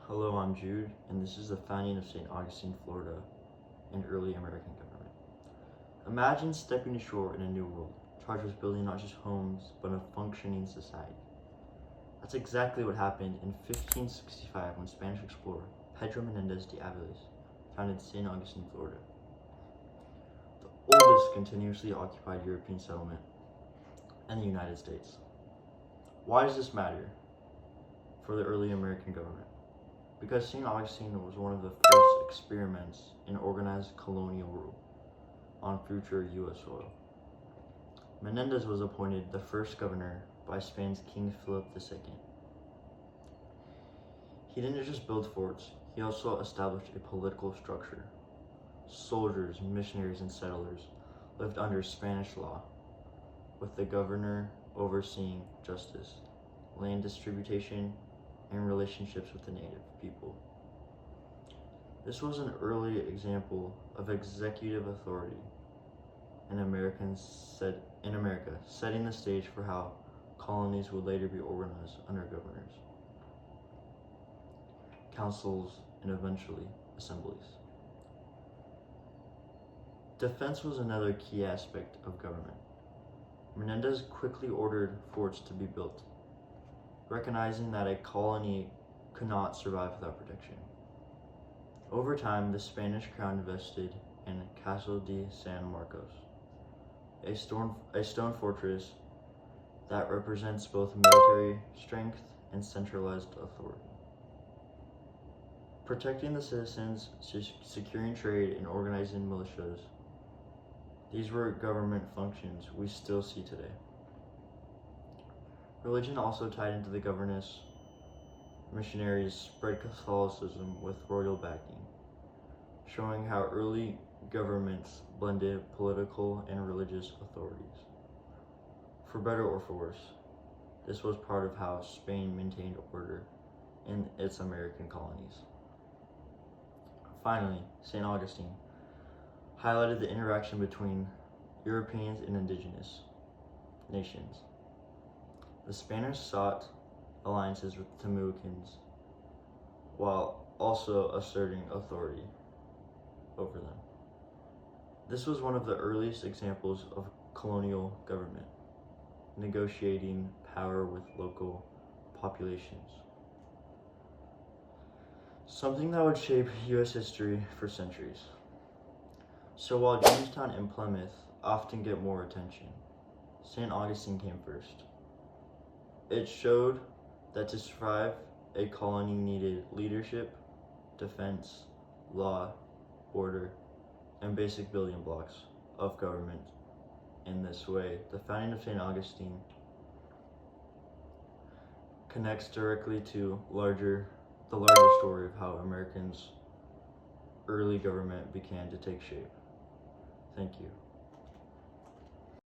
Hello, I'm Jude, and this is the founding of St. Augustine, Florida, and early American government. Imagine stepping ashore in a new world, charged with building not just homes, but a functioning society. That's exactly what happened in 1565 when Spanish explorer Pedro Menendez de Aviles founded St. Augustine, Florida, the oldest continuously occupied European settlement in the United States. Why does this matter for the early American government? Because St. Augustine was one of the first experiments in organized colonial rule on future U.S. soil. Menendez was appointed the first governor by Spain's King Philip II. He didn't just build forts, he also established a political structure. Soldiers, missionaries, and settlers lived under Spanish law, with the governor overseeing justice, land distribution, and relationships with the native people. This was an early example of executive authority in America, setting the stage for how colonies would later be organized under governors, councils, and eventually assemblies. Defense was another key aspect of government. Menendez quickly ordered forts to be built, recognizing that a colony could not survive without protection. Over time, the Spanish crown invested in Castle de San Marcos, a stone fortress that represents both military strength and centralized authority. Protecting the citizens, securing trade, and organizing militias, these were government functions we still see today. Religion also tied into the governance. Missionaries spread Catholicism with royal backing, showing how early governments blended political and religious authorities. For better or for worse, this was part of how Spain maintained order in its American colonies. Finally, St. Augustine highlighted the interaction between Europeans and indigenous nations. The Spanish sought alliances with the Temucans while also asserting authority over them. This was one of the earliest examples of colonial government, negotiating power with local populations. Something that would shape U.S. history for centuries. So while Jamestown and Plymouth often get more attention, St. Augustine came first. It showed that to survive, a colony needed leadership, defense, law, order, and basic building blocks of government. In this way, the founding of St. Augustine connects directly to the larger story of how Americans' early government began to take shape. Thank you.